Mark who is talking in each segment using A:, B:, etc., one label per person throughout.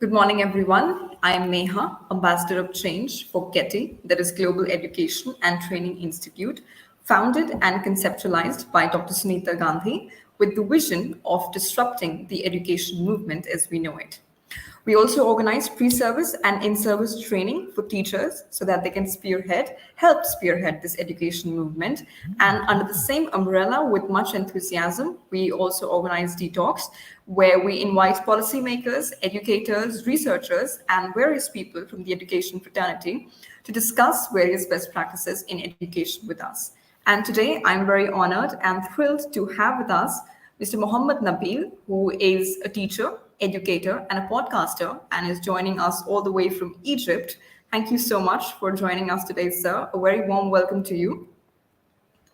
A: Good morning, everyone. I am Meha, Ambassador of Change for GETI, that is Global Education and Training Institute, founded and conceptualized by Dr. Sunita Gandhi with the vision of disrupting the education movement as we know it. We also organize pre-service and in-service training for teachers so that they can help spearhead this education movement. And under the same umbrella, with much enthusiasm, we also organize detox, where we invite policymakers, educators, researchers, and various people from the education fraternity to discuss various best practices in education with us. And today, I'm very honored and thrilled to have with us Mr. Mohammed Nabil, who is a teacher, educator, and a podcaster, and is joining us all the way from Egypt. Thank you so much for joining us today, sir. A very warm welcome to you.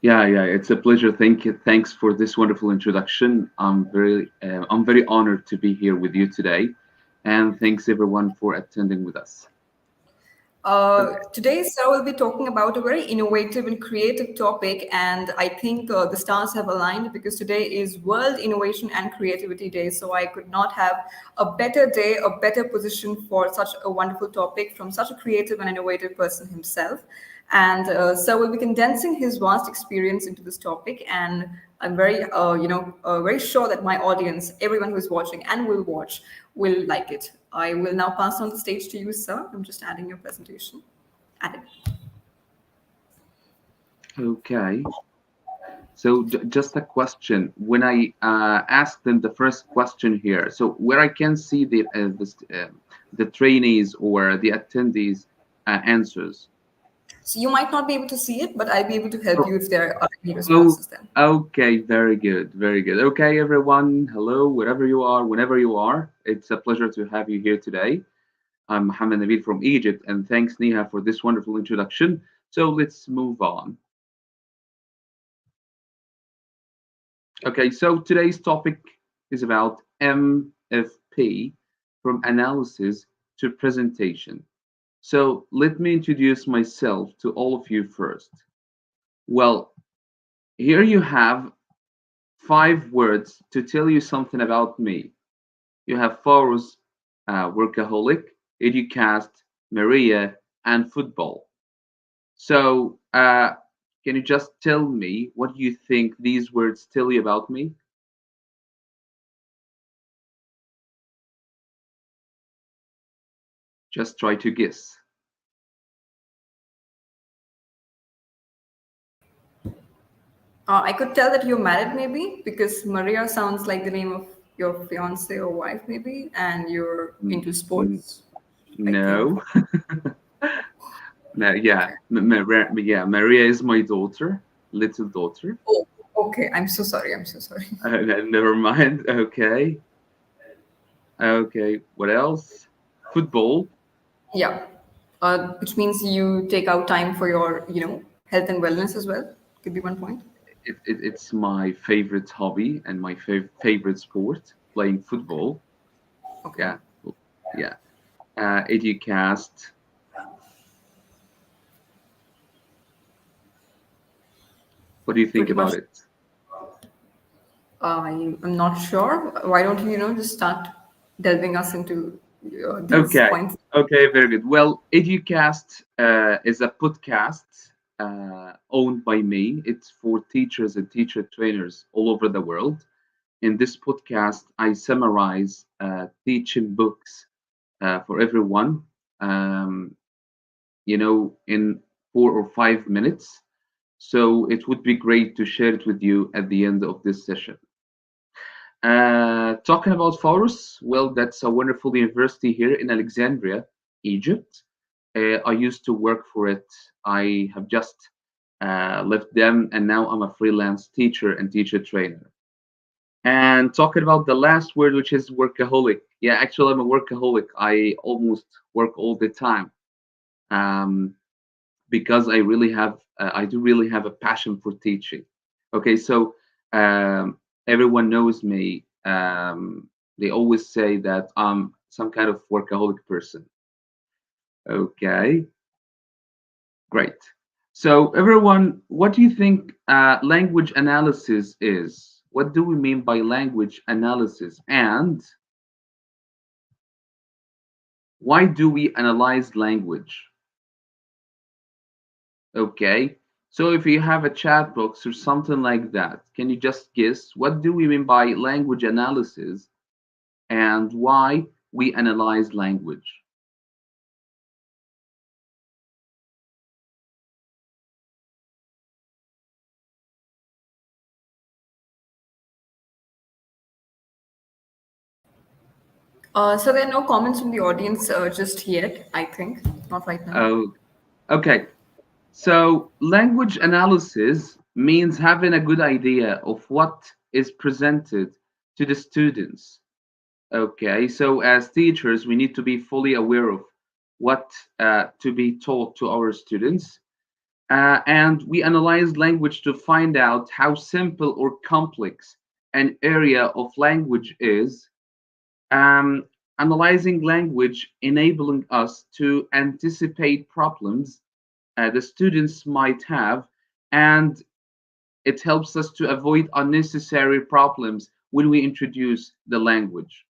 B: Yeah, it's a pleasure. Thank you. Thanks for this wonderful introduction. I'm very honored to be here with you today, and thanks everyone for attending with us.
A: Today, sir, we'll be talking about a very innovative and creative topic, and I think the stars have aligned because today is World Innovation and Creativity Day. So I could not have a better day, a better position for such a wonderful topic from such a creative and innovative person himself. And so we'll be condensing his vast experience into this topic, and I'm very sure that my audience, everyone who's watching and will watch, will like it. I will now pass on the stage to you, sir. I'm just adding your presentation. Added.
B: Okay. So just a question. When I asked them the first question here, so where I can see the trainees or the attendees answers.
A: So you might not be able to see it, but I'll be able to help
B: Oh,
A: you if there are any
B: oh,
A: responses then.
B: okay, very good, very good. Okay, everyone, hello, wherever you are, whenever you are. It's a pleasure to have you here today. I'm Mohammed Nabil from Egypt, and thanks, Niha, for this wonderful introduction. So let's move on. Okay, so today's topic is about MFP, from analysis to presentation. So let me introduce myself to all of you first. Well, here you have 5 words to tell you something about me. You have Forus, workaholic, educast, Maria, and football. So, can you just tell me what you think these words tell you about me? Just try to guess.
A: I could tell that you're married, maybe, because Maria sounds like the name of your fiance or wife, maybe, and you're
B: Mm,
A: into
B: mm,
A: sports. I think.
B: No, no, yeah,
A: Okay.
B: Yeah. Maria is my daughter, little daughter.
A: Oh, okay. I'm so sorry. I'm so sorry.
B: Never mind. Okay, okay. What else? Football.
A: Yeah. Which means you take out time for your, health and wellness as well. Could be one point.
B: It's my favorite hobby and my favorite sport, playing football.
A: Okay.
B: Yeah, yeah. Educast. What do you think
A: Pretty
B: about
A: much.
B: it?
A: I'm not sure. Why don't you, just start delving us into these
B: Okay,
A: points?
B: okay, very good. Well, Educast is a podcast owned by me. It's for teachers and teacher trainers all over the world. In this podcast, I summarize teaching books for everyone, um, in 4 or 5 minutes. So it would be great to share it with you at the end of this session. Talking about Faurus, well, that's a wonderful university here in Alexandria, Egypt. I used to work for it. I have just left them, and now I'm a freelance teacher and teacher trainer. And talking about the last word, which is workaholic. Yeah, actually, I'm a workaholic. I almost work all the time, um, because I do really have a passion for teaching. Okay, so everyone knows me. They always say that I'm some kind of workaholic person. Okay, great. So everyone, what do you think language analysis is? What do we mean by language analysis? And Why do we analyze language? Okay, so if you have a chat box or something like that, can you just guess what do we mean by language analysis and why we analyze language?
A: So there are no comments from the audience just yet, I think. Not right now.
B: Oh, okay. So language analysis means having a good idea of what is presented to the students. Okay, so as teachers, we need to be fully aware of what to be taught to our students. And we analyze language to find out how simple or complex an area of language is. Um, Analyzing language enabling us to anticipate problems the students might have, and it helps us to avoid unnecessary problems when we introduce the language.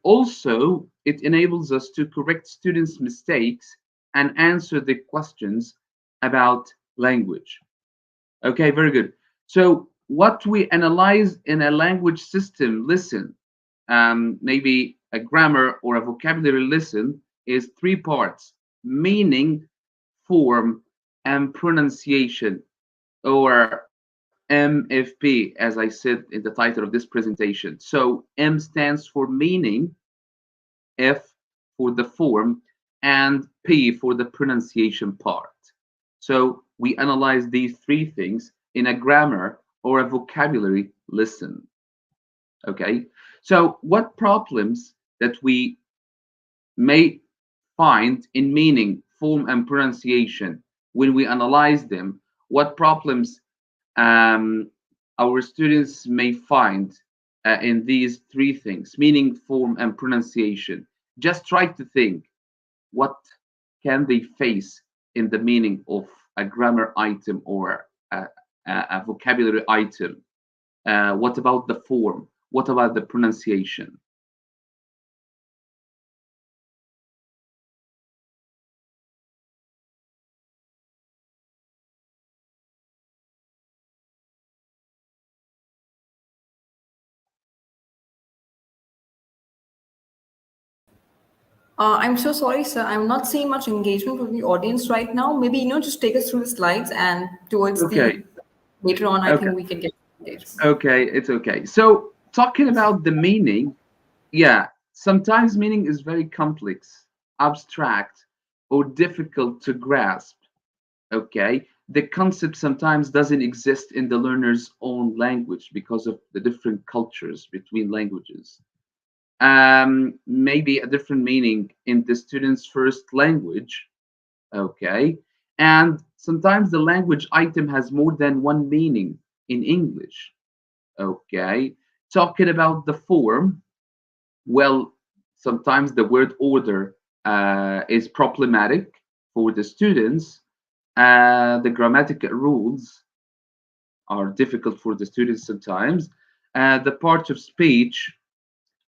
B: Also, it enables us to correct students' mistakes and answer the questions about language. Okay, very good. So, what we analyze in a language system, listen, maybe a grammar or a vocabulary listen, is three parts: meaning, form, and pronunciation, or MFP, as I said in the title of this presentation. So M stands for meaning, F for the form, and P for the pronunciation part. So we analyze these three things in a grammar or a vocabulary listen. Okay. So what problems that we may find in meaning, form, and pronunciation when we analyze them, what problems um, our students may find in these three things: meaning, form, and pronunciation. Just try to think what can they face in the meaning of a grammar item or a vocabulary item. What about the form? What about the pronunciation?
A: I'm so sorry, sir. I'm not seeing much engagement from the audience right now. Maybe, just take us through the slides and towards the
B: Okay,
A: later on, I
B: okay,
A: think we can get engagement.
B: okay, it's okay. So talking about the meaning, yeah, sometimes meaning is very complex, abstract, or difficult to grasp. Okay, the concept sometimes doesn't exist in the learner's own language because of the different cultures between languages. Maybe a different meaning in the student's first language. Okay, and sometimes the language item has more than one meaning in English. Okay, talking about the form, well, sometimes the word order is problematic for the students. The grammatical rules are difficult for the students sometimes. The part of speech,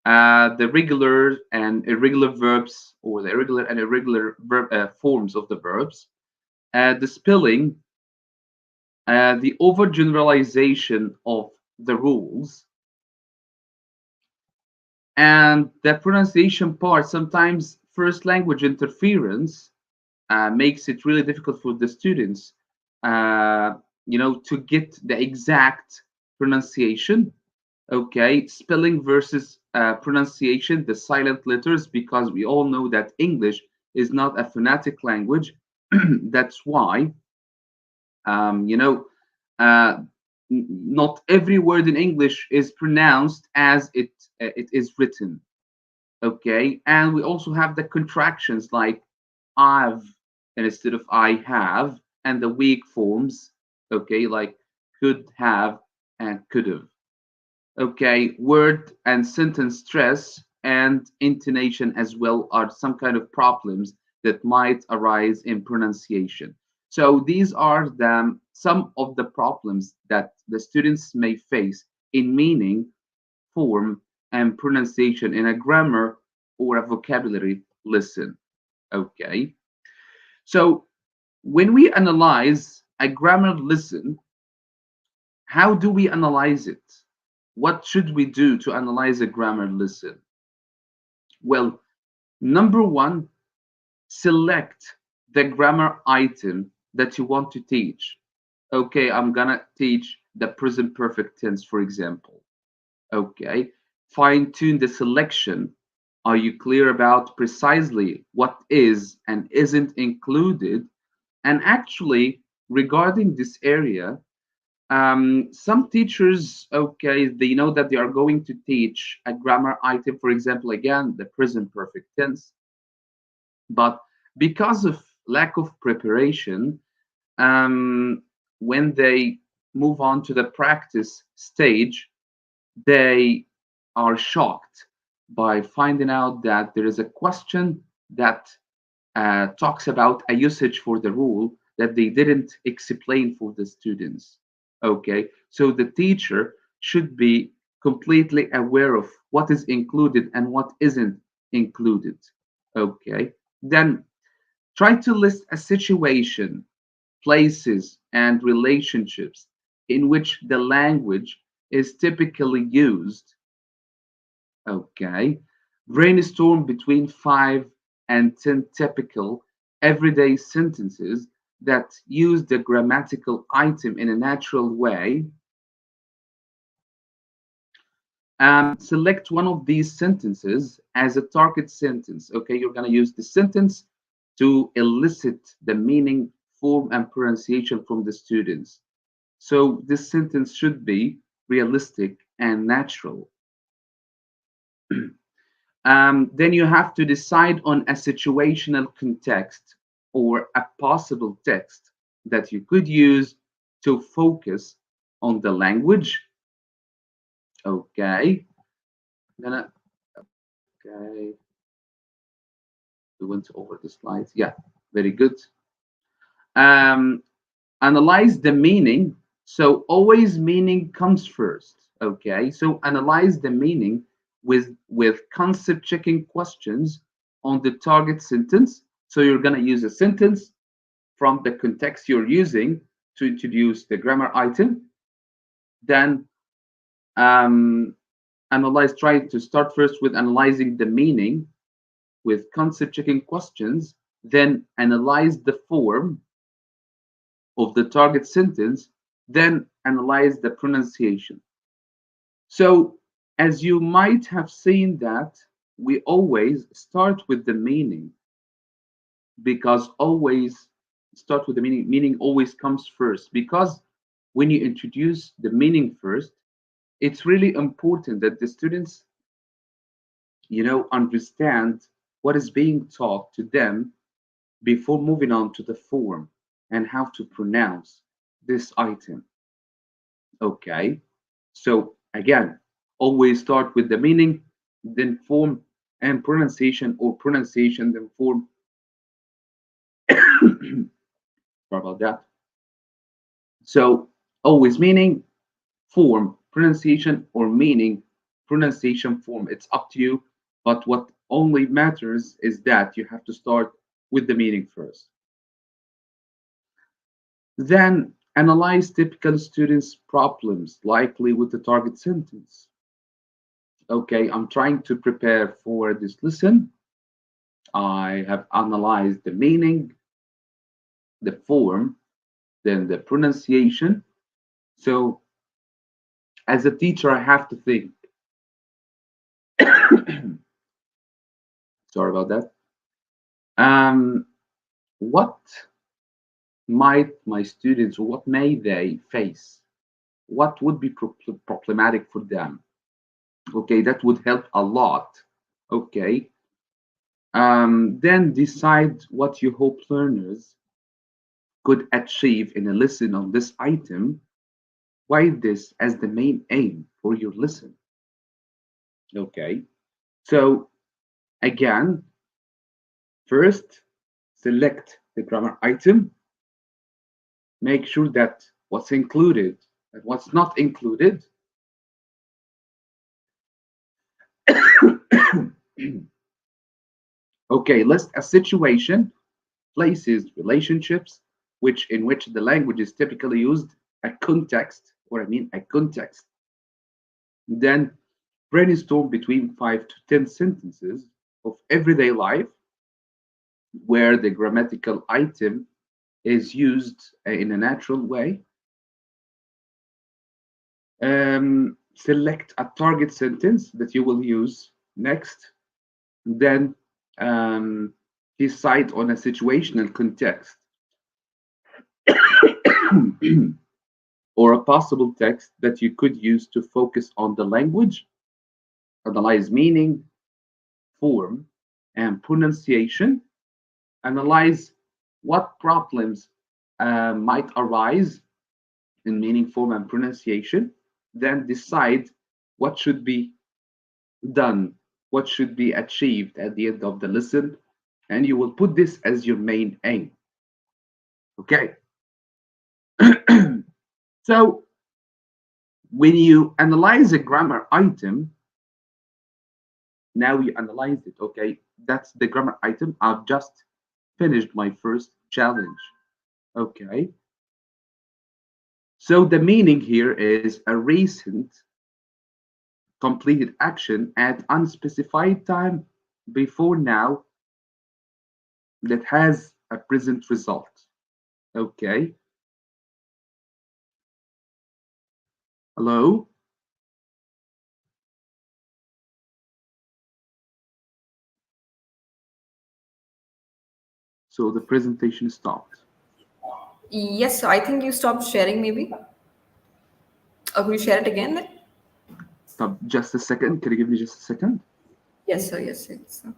B: the regular and irregular verbs, or the irregular and irregular forms of the verbs, the spelling, the overgeneralization of the rules, and the pronunciation part. Sometimes first language interference makes it really difficult for the students, uh, to get the exact pronunciation. Okay, spelling versus pronunciation, the silent letters, because we all know that English is not a phonetic language. That's why, um, you know, uh, not every word in English is pronounced as it is written. Okay, and we also have the contractions like I've instead of I have, and the weak forms. Okay, like could have and could have. Okay, word and sentence stress and intonation as well are some kind of problems that might arise in pronunciation. So these are some of the problems that the students may face in meaning, form, and pronunciation in a grammar or a vocabulary lesson. Okay, so when we analyze a grammar lesson, how do we analyze it? What should we do to analyze a grammar lesson? Well, number one, select the grammar item that you want to teach. Okay, I'm gonna teach the present perfect tense, for example. Okay, fine tune the selection. Are you clear about precisely what is and isn't included? And actually, regarding this area, some teachers, okay, they know that they are going to teach a grammar item, for example, again, the present perfect tense, but because of lack of preparation, when they move on to the practice stage, they are shocked by finding out that there is a question that talks about a usage for the rule that they didn't explain for the students. Okay, so the teacher should be completely aware of what is included and what isn't included. Okay, then try to list a situation, places, and relationships in which the language is typically used. Okay. Brainstorm between 5 and 10 typical everyday sentences that use the grammatical item in a natural way. Select one of these sentences as a target sentence. Okay, you're going to use the sentence to elicit the meaning, form, and pronunciation from the students. So this sentence should be realistic and natural. Then you have to decide on a situational context or a possible text that you could use to focus on the language. Okay. Gonna, okay. We went over the slides. Yeah, very good. Um, Analyze the meaning. So always meaning comes first. Okay. So analyze the meaning with concept checking questions on the target sentence. So you're going to use a sentence from the context you're using to introduce the grammar item. Then try to start first with analyzing the meaning with concept checking questions, then analyze the form of the target sentence, then analyze the pronunciation. So, as you might have seen that we always start with the meaning, because always start with the meaning. Meaning always comes first, because when you introduce the meaning first, it's really important that the students, understand what is being taught to them before moving on to the form and how to pronounce this item. Okay, so again, always start with the meaning, then form and pronunciation, or pronunciation, then form. Sorry about that. So always meaning, form, pronunciation, or meaning, pronunciation, form. It's up to you. But what only matters is that you have to start with the meaning first. Then analyze typical students' problems likely with the target sentence. Okay, I'm trying to prepare for this lesson. I have analyzed the meaning, the form, then the pronunciation. So as a teacher, I have to think. Sorry about that. What might my students, what may they face? What would be problematic for them? Okay, that would help a lot. Okay. Then decide what you hope learners could achieve in a lesson on this item. Write this as the main aim for your lesson. Okay. So again, first, select the grammar item. Make sure that what's included and what's not included. Okay, list a situation, places, relationships, in which the language is typically used, a context, a context. Then brainstorm between 5 to 10 sentences of everyday life where the grammatical item is used in a natural way. Select a target sentence that you will use next. Then um, decide on a situational context or a possible text that you could use to focus on the language, analyze meaning, form, and pronunciation, analyze what problems might arise in meaning, form, and pronunciation, then decide what should be done, what should be achieved at the end of the lesson, and you will put this as your main aim. Okay. So when you analyze a grammar item, now you analyze it. Okay, that's the grammar item. I've just finished my first challenge. Okay, so the meaning here is a recent completed action at unspecified time before now that has a present result. Okay, hello. So the presentation stopped.
A: Yes, so I think you stopped sharing maybe. Or will you share it again then?
B: Stop just a second. Can you give me just a second?
A: Yes, sir. Yes, yes, sir.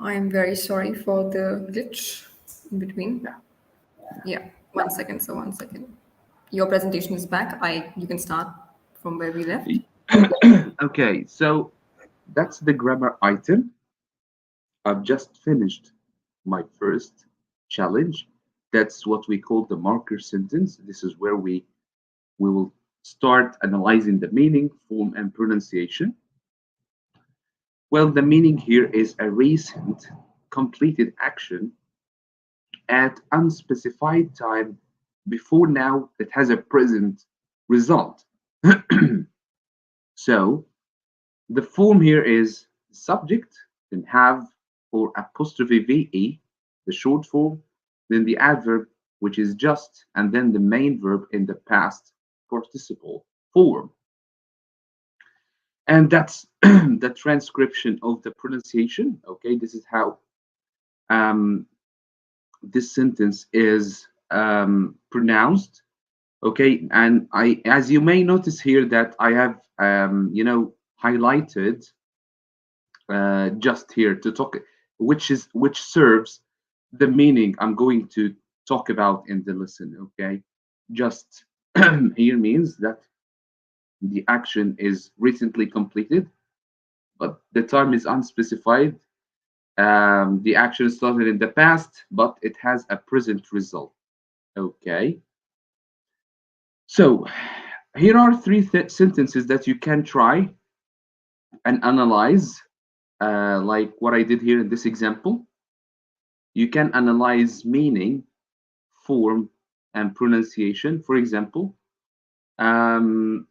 A: I am very sorry for the glitch in between.
B: Yeah.
A: Yeah, 1 second, so 1 second. Your presentation is back. You can start from where we left.
B: Okay, so that's the grammar item. I've just finished my first challenge. That's what we call the marker sentence. This is where we will start analyzing the meaning, form, and pronunciation. Well, the meaning here is a recent completed action at unspecified time before now that has a present result. So the form here is subject, then have or apostrophe VE, the short form, then the adverb, which is just, and then the main verb in the past participle form. And that's the transcription of the pronunciation. Okay, this is how um, this sentence is pronounced. Okay, and as you may notice here, that I have highlighted just here to talk, which serves the meaning I'm going to talk about in the lesson. Okay, just here means that the action is recently completed, but the time is unspecified. The action started in the past, but it has a present result. Okay, so here are three sentences that you can try and analyze, like what I did here in this example. You can analyze meaning, form, and pronunciation. For example, um,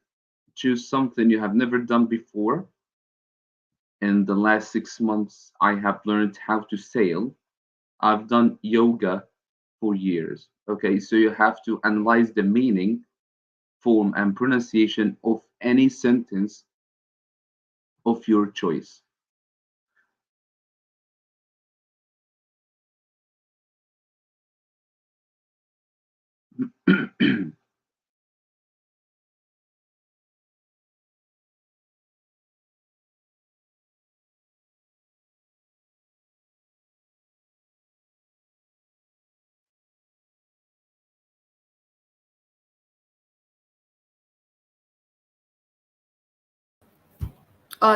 B: choose something you have never done before. In the last 6 months, I have learned how to sail. I've done yoga for years. Okay, so you have to analyze the meaning form, and pronunciation of any sentence of your choice.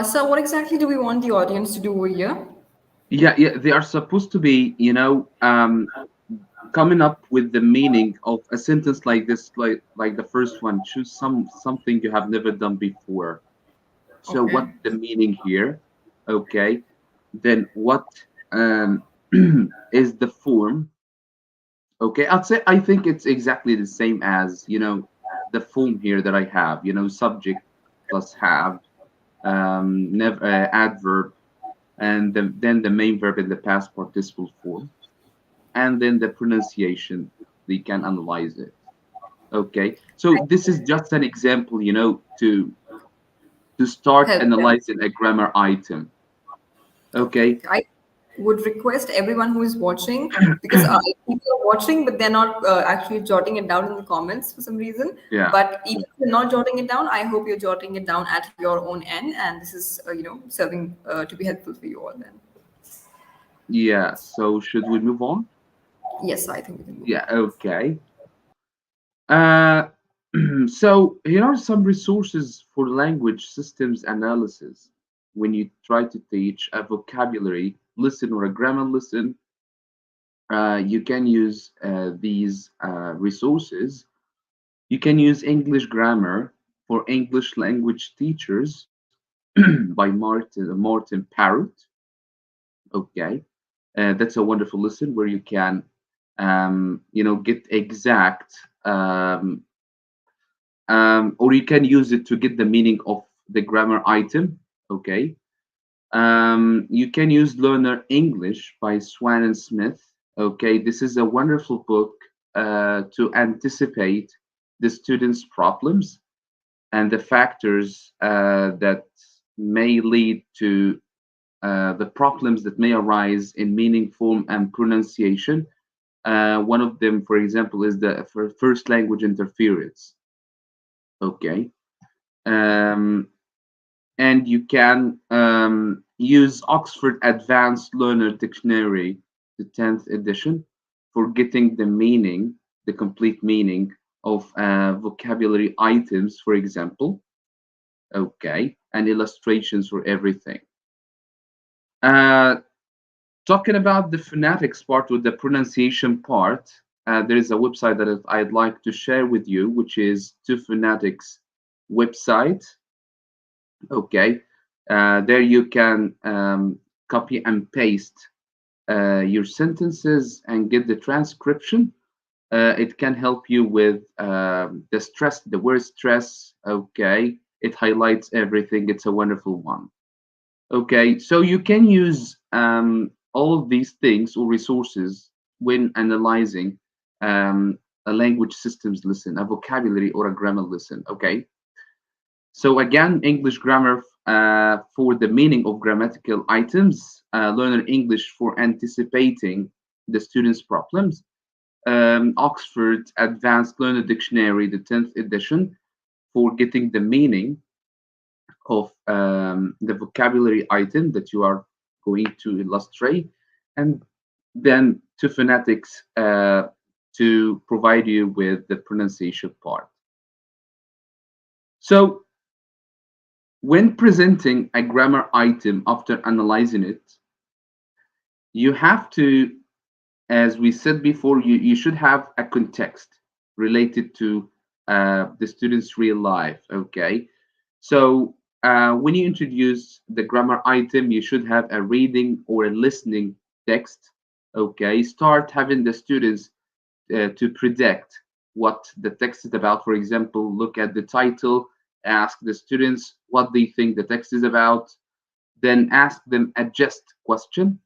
A: So, what exactly do we want the audience to do over here?
B: Yeah, yeah, they are supposed to be, coming up with the meaning of a sentence like this, like the first one. Choose something you have never done before. So,
A: Okay.
B: what the meaning here? Okay, then what um, is the form? Okay, I think it's exactly the same as the form here that I have. Subject plus have, never adverb, and then the main verb in the past participle form, and then the pronunciation. We can analyze it. Okay, so this is just an example, to start
A: Help them.
B: analyzing a grammar item. Okay.
A: I would request everyone who is watching, because people are watching, but they're not actually jotting it down in the comments for some reason.
B: Yeah.
A: But even if you're not jotting it down, I hope you're jotting it down at your own end, and this is, serving to be helpful for you all. Then,
B: Yeah. So should we move on?
A: yes, I think we can move on.
B: Yeah. Okay. Uh, so here are some resources for language systems analysis. When you try to teach a vocabulary lesson or a grammar lesson, you can use these resources. You can use English Grammar for English language teachers by Martin Parrott. Okay, that's a wonderful lesson where you can, get exact, or you can use it to get the meaning of the grammar item. Okay, you can use Learner English by Swan and Smith. Okay, this is a wonderful book to anticipate the students' problems and the factors that may lead to the problems that may arise in meaning, form, and pronunciation. One of them, for example, is the first language interference. Okay. Um, and you can use Oxford Advanced Learner Dictionary, the 10th edition, for getting the meaning, the complete meaning of vocabulary items, for example. Okay. And illustrations for everything. Uh, Talking about the phonetics part with the pronunciation part, there is a website that I'd like to share with you, which is Two Phonetics website. Okay, there you can copy and paste your sentences and get the transcription. It can help you with the stress, the word stress. Okay, it highlights everything. It's a wonderful one. Okay, so you can use all of these things or resources when analyzing a language systems lesson, a vocabulary or a grammar lesson. Okay, so again, English grammar for the meaning of grammatical items, learner English for anticipating the students' problems, Oxford Advanced Learner Dictionary, the 10th edition, for getting the meaning of the vocabulary item that you are going to illustrate, and then to phonetics to provide you with the pronunciation part. So when presenting a grammar item after analyzing it, you have to, as we said before, you should have a context related to the student's real life. Okay, so when you introduce the grammar item, you should have a reading or a listening text. Okay, start having the students to predict what the text is about. For example, look at the title, ask the students what they think the text is about, then ask them a just question.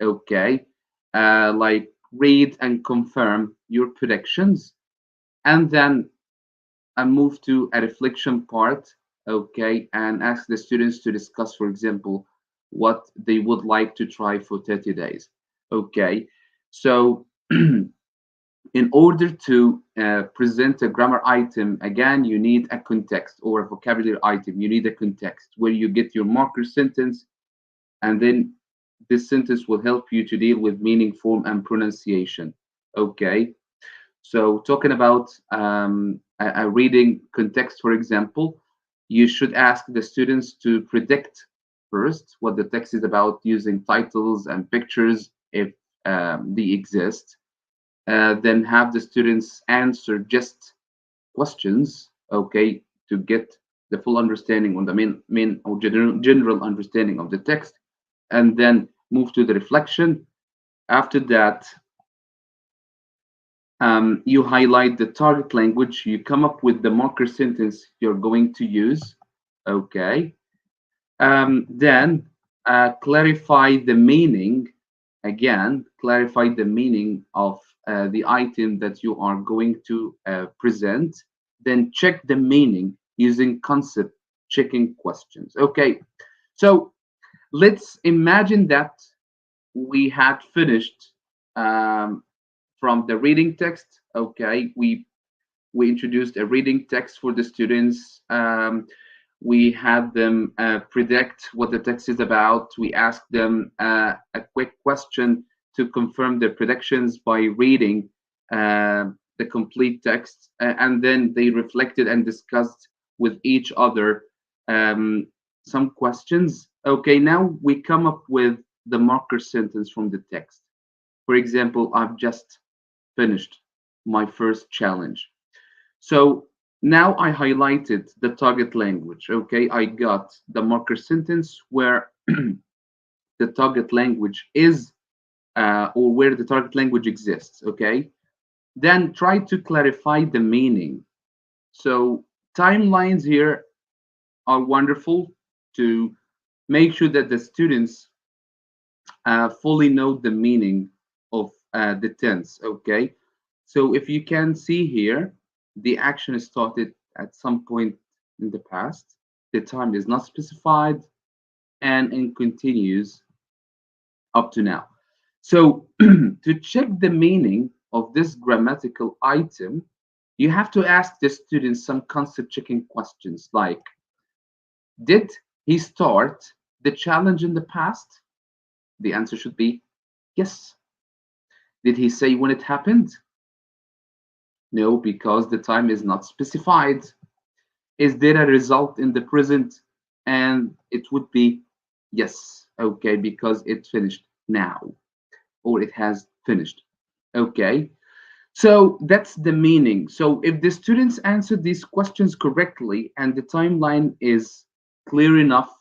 B: Okay, like read and confirm your predictions, and then and move to a reflection part, okay, and ask the students to discuss, for example, what they would like to try for 30 days. Okay, so in order to present a grammar item, again, you need a context, or a vocabulary item. You need a context where you get your marker sentence, and then this sentence will help you to deal with meaning, form, and pronunciation. Okay, so talking about a reading context, for example, you should ask the students to predict first what the text is about using titles and pictures if they exist. Then have the students answer just questions, okay, to get the full understanding on the main or general understanding of the text, and then move to the reflection. After that, you highlight the target language, you come up with the marker sentence you're going to use, okay. Then clarify the meaning, again, clarify the meaning of the item that you are going to present. Then check the meaning using concept checking questions. Okay, so let's imagine that we had finished um, from the reading text. Okay, we introduced a reading text for the students. We had them predict what the text is about. We asked them a quick question to confirm their predictions by reading the complete text, and then they reflected and discussed with each other some questions. Okay, now we come up with the marker sentence from the text. For example, I've just finished my first challenge. So now I highlighted the target language. Okay, I got the marker sentence where the target language is, or where the target language exists. Okay, then try to clarify the meaning. So timelines here are wonderful to make sure that the students fully know the meaning of the tense. Okay, so if you can see here, the action started at some point in the past, the time is not specified, and it continues up to now. So to check the meaning of this grammatical item, you have to ask the students some concept checking questions like, did he start the challenge in the past? The answer should be yes. Did he say when it happened? No, because the time is not specified. Is there a result in the present? And it would be yes, okay, because it finished now, or it has finished. Okay, so that's the meaning. So if the students answer these questions correctly and the timeline is clear enough,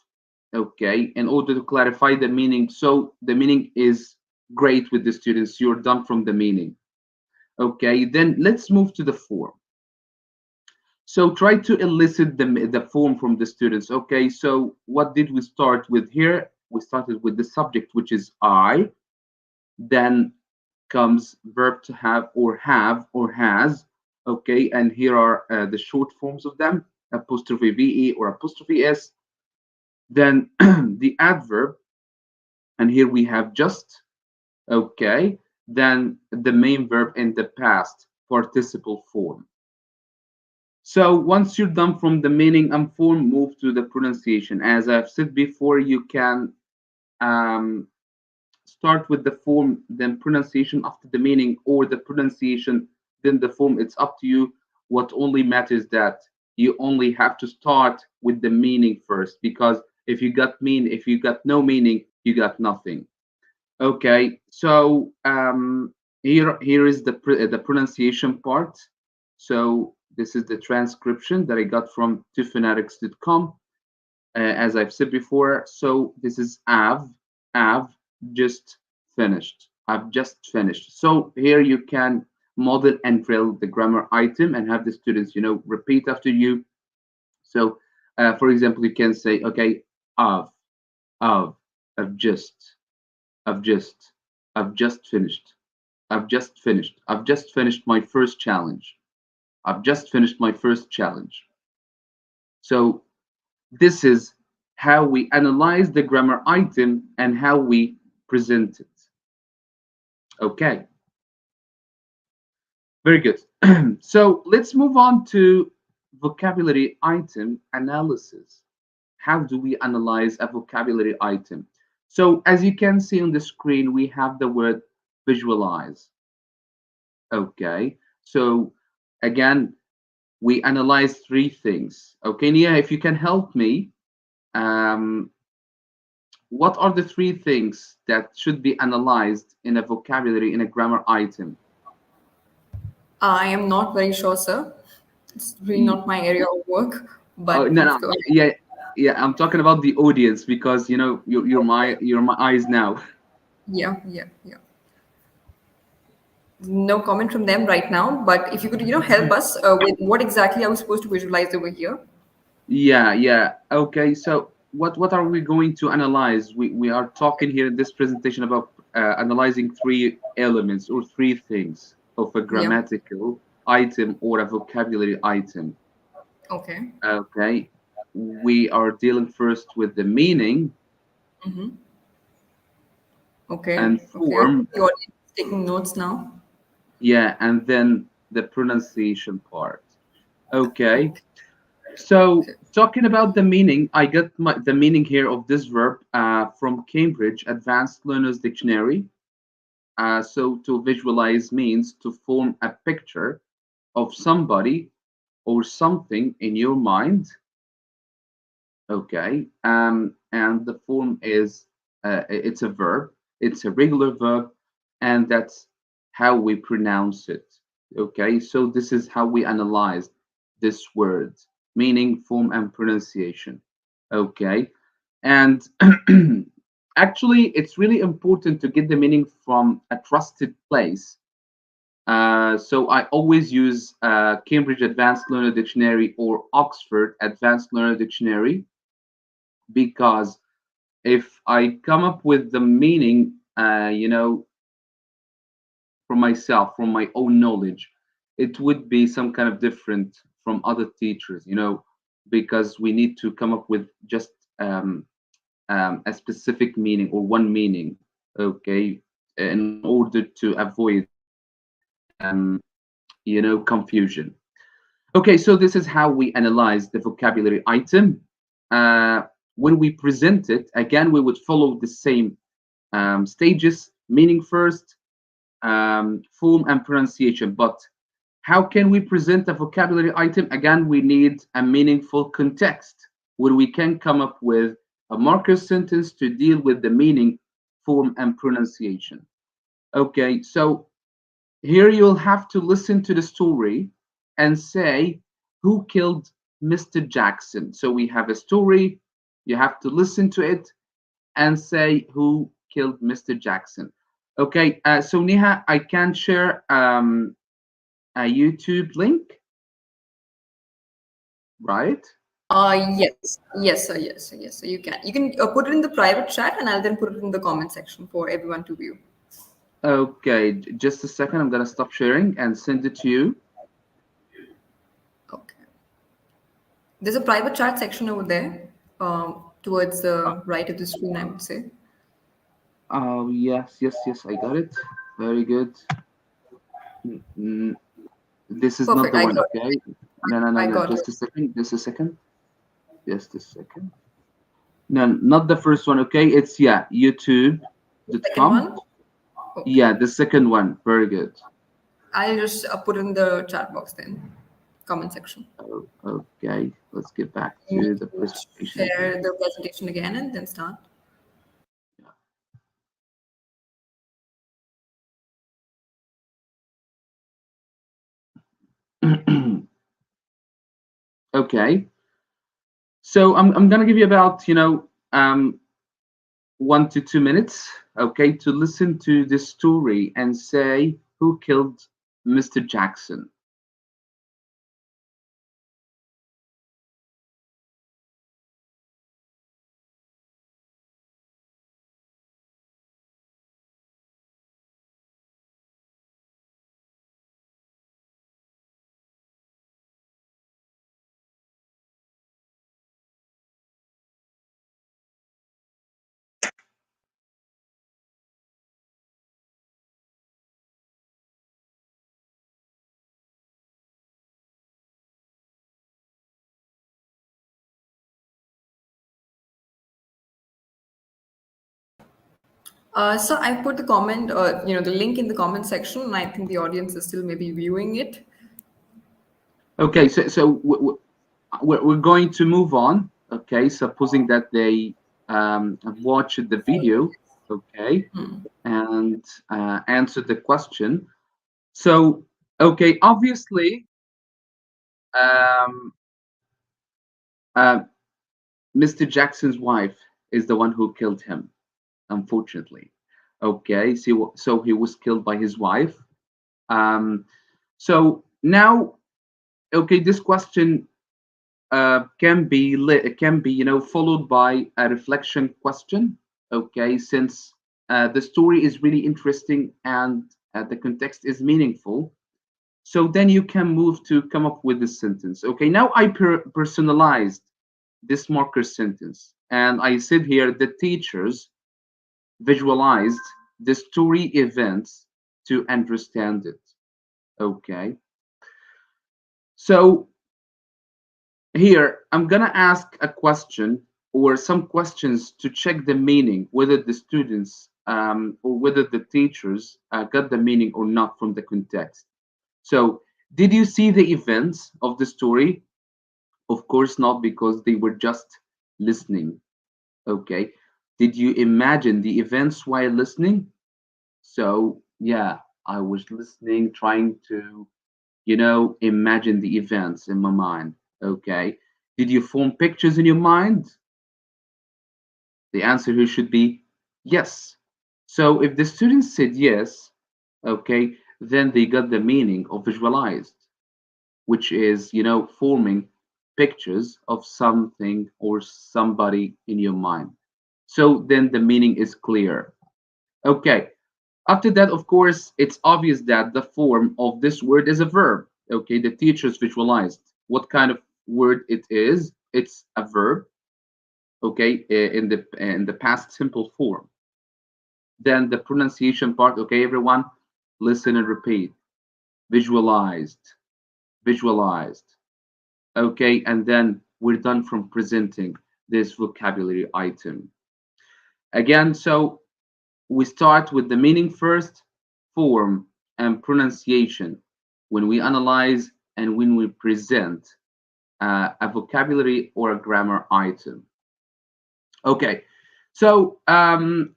B: okay, in order to clarify the meaning, so the meaning is great with the students, you're done from the meaning. Okay, then let's move to the form. So try to elicit the form from the students. Okay, so what did we start with here? We started with the subject, which is I. Then comes verb to have or has. Okay, and here are the short forms of them, apostrophe VE or apostrophe S. Then the adverb, and here we have just. Okay, then the main verb in the past participle form. So once you're done from the meaning and form, move to the pronunciation. As I've said before, you can um, start with the form, then pronunciation after the meaning, or the pronunciation, then the form. It's up to you. What only matters that you only have to start with the meaning first, because if you got no meaning, you got nothing. Okay, so here is the pronunciation part. So this is the transcription that I got from twophonetics.com, as I've said before. So this is I've just finished. I've just finished. So here you can model and drill the grammar item and have the students, repeat after you. So, for example, you can say, okay, I've, I've, I've just, I've just, I've just finished. I've just finished. I've just finished my first challenge. I've just finished my first challenge. So this is how we analyze the grammar item and how we present it. Okay, very good. So let's move on to vocabulary item analysis. How do we analyze a vocabulary item? So as you can see on the screen, we have the word visualize. Okay, so again, we analyze three things. Okay, Nia, if you can help me, um, what are the three things that should be analyzed in a vocabulary in a grammar item?
A: I am not very sure, sir. It's really
B: Y-
A: not my area of work,
B: Oh
A: but
B: no,
A: please
B: no,
A: go ahead.
B: yeah, yeah. I'm talking about the audience because you're my eyes now.
A: Yeah, yeah, yeah. No comment from them right now, but if you could, help us with what exactly are we supposed to visualize over here?
B: Yeah, yeah. Okay, so what are we going to analyze? We are talking here in this presentation about analyzing three elements or three things of a
A: Yeah.
B: grammatical item or a vocabulary item.
A: Okay.
B: Okay, we are dealing first with the meaning
A: Okay.
B: and
A: Okay. I hope
B: form,
A: the audience is taking notes now.
B: yeah, and then the pronunciation part. Okay,
A: Okay.
B: so
A: Okay.
B: talking about the meaning, I got the meaning here of this verb from Cambridge Advanced Learners Dictionary. So to visualize means to form a picture of somebody or something in your mind. Okay, and the form is it's a verb. It's a regular verb, and that's how we pronounce it. Okay, so this is how we analyze this word, meaning, form, and pronunciation. Okay, and actually, it's really important to get the meaning from a trusted place. So I always use Cambridge Advanced Learner Dictionary or Oxford Advanced Learner Dictionary because if I come up with the meaning, from myself, from my own knowledge, it would be some kind of different from other teachers, because we need to come up with just a specific meaning or one meaning, okay, in order to avoid, um, confusion. Okay, so this is how we analyze the vocabulary item. Uh, when we present it, again, we would follow the same stages, meaning first, form and pronunciation. But how can we present a vocabulary item? Again, we need a meaningful context where we can come up with a marker sentence to deal with the meaning, form, and pronunciation. Okay, so here you'll have to listen to the story and say who killed Mr. Jackson. So we have a story, you have to listen to it and say who killed Mr. Jackson. Okay, so Neha, I can share a YouTube link, right?
A: Yes, yes, sir, yes, sir, yes, sir. You can. You can put it in the private chat, and I'll then put it in the comment section for everyone to view.
B: Okay, just a second. I'm gonna stop sharing and send it to you.
A: Okay. There's a private chat section over there, towards
B: Uh,
A: the right of the screen, I would say.
B: Oh, yes, yes, yes, I got it. Very good. Mm, this is not
A: Perfect.
B: the
A: I
B: one,
A: got
B: okay?
A: it.
B: No, no, no,
A: I
B: no.
A: got
B: Just
A: it.
B: a second. Just a second. Just a second. No, not the first one, okay? It's yeah,
A: The second
B: youtube.com.
A: one. Okay.
B: Yeah, the second one. Very good.
A: I'll just put it in the chat box then, comment section.
B: Oh, okay, let's get back
A: You
B: to the
A: need to
B: presentation again.
A: share the presentation again and then start.
B: Okay, so I'm gonna give you about 1 to 2 minutes, okay, to listen to this story and say who killed Mr. Jackson.
A: So I put the comment, the link in the comment section, and I think the audience is still maybe viewing it.
B: Okay, we're going to move on. Okay, supposing that they have watched the video, okay, and answered the question. So, okay, obviously, um, uh, Mr. Jackson's wife is the one who killed him, unfortunately. Okay, so he was killed by his wife. Um, so now, okay, this question can be followed by a reflection question. Okay, since the story is really interesting and the context is meaningful, so then you can move to come up with this sentence. Okay, now I personalized this marker sentence, and I said here the teachers visualized the story events to understand it. Okay, so here, I'm gonna ask a question or some questions to check the meaning, whether the students or whether the teachers got the meaning or not from the context. So, did you see the events of the story? Of course not, because they were just listening. Okay. Did you imagine the events while listening? So, yeah, I was listening, trying to imagine the events in my mind. Okay. Did you form pictures in your mind? The answer here should be yes. So if the students said yes, okay, then they got the meaning of visualized, which is, forming pictures of something or somebody in your mind. So then the meaning is clear. Okay. After that, of course, it's obvious that the form of this word is a verb. Okay, the teachers visualized what kind of word it is. It's a verb. Okay, in the past simple form. Then the pronunciation part. Okay, everyone, listen and repeat. Visualized, visualized. Okay, and then we're done from presenting this vocabulary item. Again, so we start with the meaning first, form, and pronunciation when we analyze and when we present a vocabulary or a grammar item. Okay, so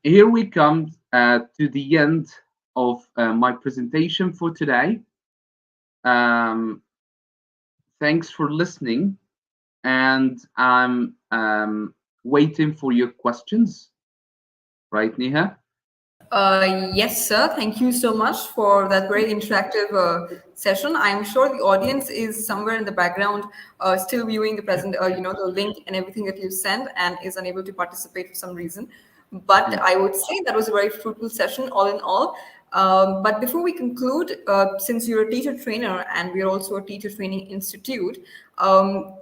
B: here we come to the end of my presentation for today. Um, Thanks for listening, and I'm waiting for your questions. Right, Neha?
A: Yes, sir. Thank you so much for that very interactive session. I'm sure the audience is somewhere in the background, still viewing the present, the link and everything that you sent, and is unable to participate for some reason. But
B: Yeah.
A: I would say that was a very fruitful session, all in all. But before we conclude, since you're a teacher trainer and we're also a teacher training institute,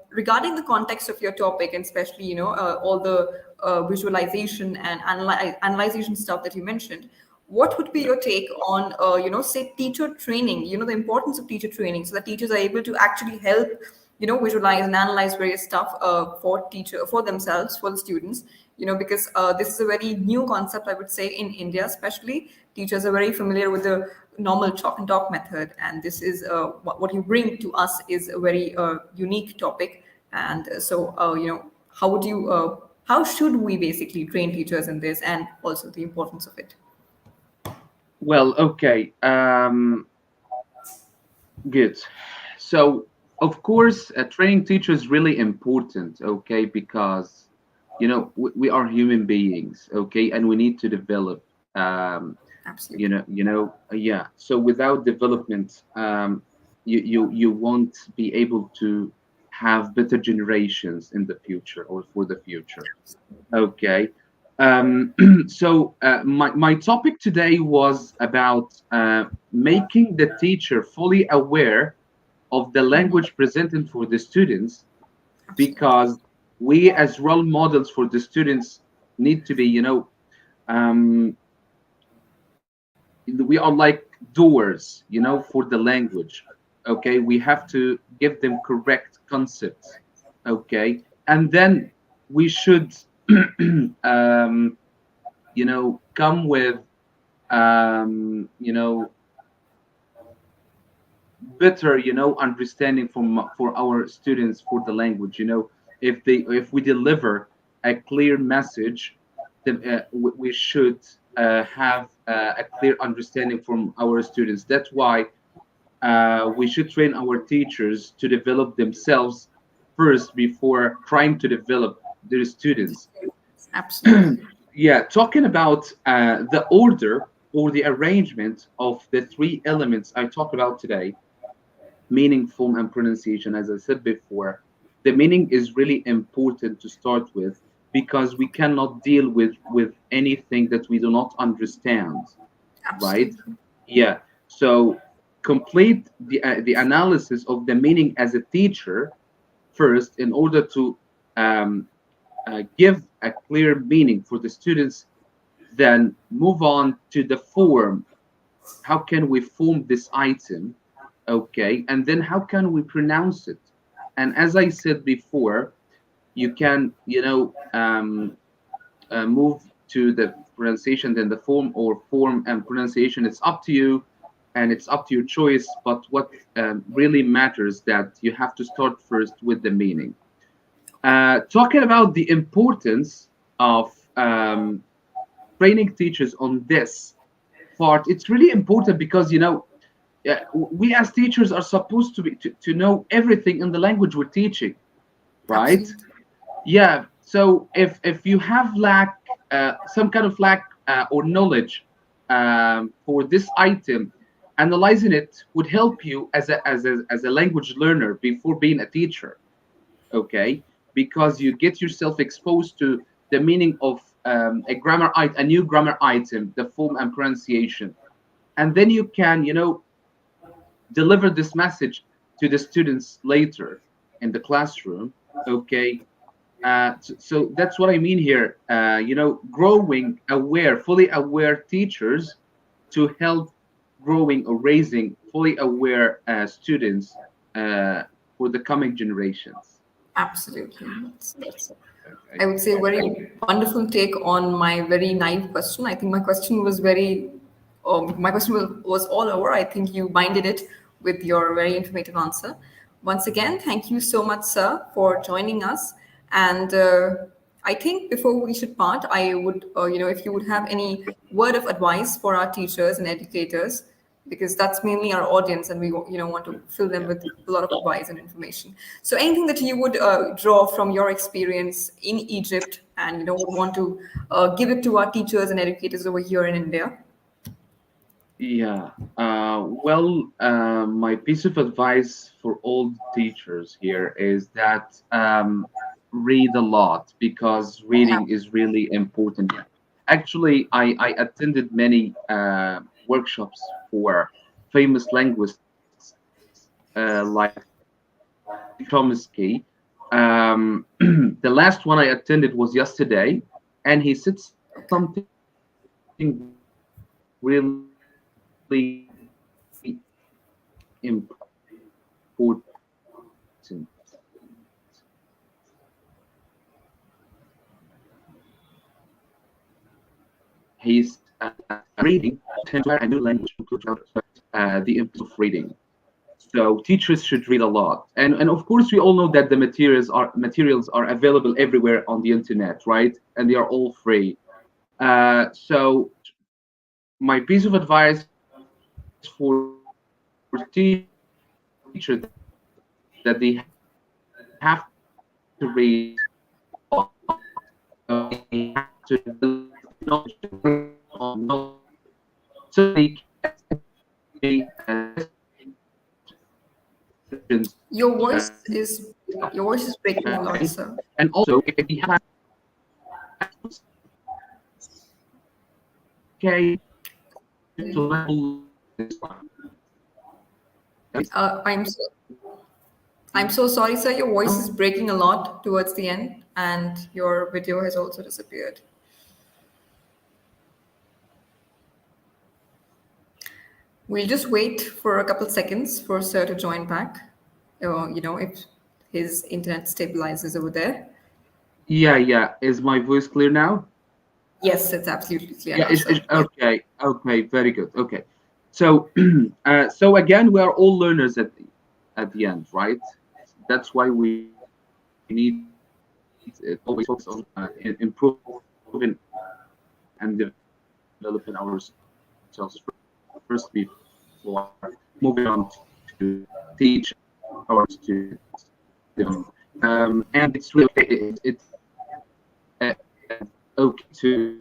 A: regarding the context of your topic, and especially all the visualization and analyzation stuff that you mentioned, what would be your take on say teacher training, the importance of teacher training, so that teachers are able to actually help visualize and analyze various stuff for themselves, for the students, because this is a very new concept, I would say, in India. Especially teachers are very familiar with the normal chalk and talk method, and this is what you bring to us is a very unique topic. And how would you how should we basically train teachers in this, and also the importance of it?
B: Well, okay. Good. So, of course, training teacher is really important, okay, because we are human beings, okay, and we need to develop.
A: Absolutely.
B: Yeah. So without development, you won't be able to have better generations in the future or for the future. Okay. So my topic today was about making the teacher fully aware of the language presented for the students,
A: Absolutely.
B: because we as role models for the students need to be, um, we are like doers, for the language. Okay, we have to give them correct concepts. Okay, and then we should, um, come with you know, better, you know, understanding for our students for the language. You know, if we deliver a clear message, then we should have a clear understanding from our students. That's why we should train our teachers to develop themselves first before trying to develop their students.
A: Absolutely.
B: Yeah, talking about the order or the arrangement of the three elements I talked about today: meaning, form, and pronunciation. As I said before, the meaning is really important to start with, because we cannot deal with anything that we do not understand, right?
A: Absolutely.
B: Yeah. So complete the analysis of the meaning as a teacher first, in order to um, give a clear meaning for the students. Then move on to the form. How can we form this item? Okay, and then how can we pronounce it? And as I said before, you can, you know, move to the pronunciation, then the form, or form and pronunciation. It's up to you, and it's up to your choice. But what really matters, that you have to start first with the meaning. Talking about the importance of training teachers on this part, it's really important, because, you know, we as teachers are supposed to know everything in the language we're teaching, right?
A: Absolutely.
B: Yeah. So if you have lack some kind of lack or knowledge for this item, analyzing it would help you as a language learner before being a teacher. Okay, because you get yourself exposed to the meaning of a new grammar item, the form and pronunciation, and then you can, you know, deliver this message to the students later in the classroom. Okay, so that's what I mean here. You know, growing aware, fully aware teachers to help growing or raising fully aware students for the coming generations.
A: Absolutely. That's
B: Okay.
A: I would say a very wonderful take on my very naive question. I think my question was my question was all over. I think you binded it with your very informative answer. Once again, thank you so much, sir, for joining us. And I think before we should part, I would, if you would have any word of advice for our teachers and educators, because that's mainly our audience, and we want to fill them with a lot of advice and information. So anything that you would draw from your experience in Egypt, and would want to give it to our teachers and educators over here in India.
B: Yeah. Well, my piece of advice for all teachers here is that read a lot, because reading is really important. Actually, I attended many workshops for famous linguists like Chomsky. The last one I attended was yesterday, and he said
A: Okay.
B: something really important. He's reading tend to learn a new language, the importance of reading. So teachers should read a lot, and of course we all know that the materials are available everywhere on the internet, right? And they are all free. So my piece of advice for teachers, that they have to read a lot. They have to develop knowledge on knowledge, so they can
A: Your
B: uh,
A: voice is your voice is breaking a lot,
B: okay.
A: sir.
B: And also, if we have okay to level this one,
A: Uh, I'm so, I'm so sorry, sir. Your voice is breaking a lot towards the end, and your video has also disappeared. We'll just wait for a couple seconds for sir to join back. If his internet stabilizes over there.
B: yeah, yeah. Is my voice clear now?
A: Yes, it's absolutely clear
B: Yeah,
A: now, sir. Yes.
B: okay, okay, very good. Okay, so so again, we are all learners at the end, right? That's why we need always focus on improving and developing ourselves first before moving on to teach our students. And it's really okay. It's okay to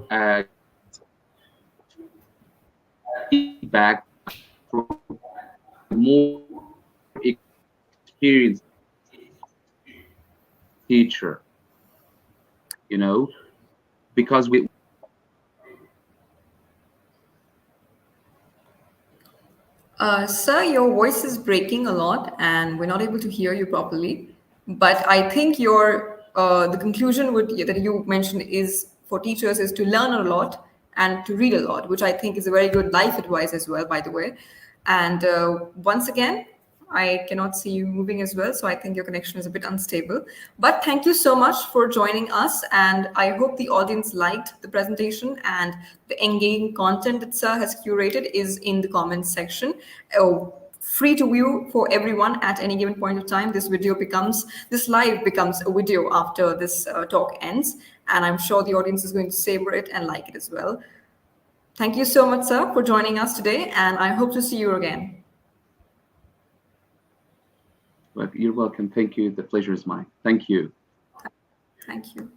B: get feedback from more experienced teacher, you know, because
A: Sir, your voice is breaking a lot, and we're not able to hear you properly. But I think your the conclusion would that you mentioned is for teachers is to learn a lot and to read a lot, which I think is a very good life advice as well, by the way. And once again, I cannot see you moving as well, so I think your connection is a bit unstable. But thank you so much for joining us, and I hope the audience liked the presentation and the engaging content that Sir has curated is in the comments section. Free to view for everyone at any given point of time. This live becomes a video after this talk ends, and I'm sure the audience is going to savor it and like it as well. Thank you so much, sir, for joining us today, and I hope to see you again.
B: Well, you're welcome. Thank you. The pleasure is mine. Thank you.
A: Thank you.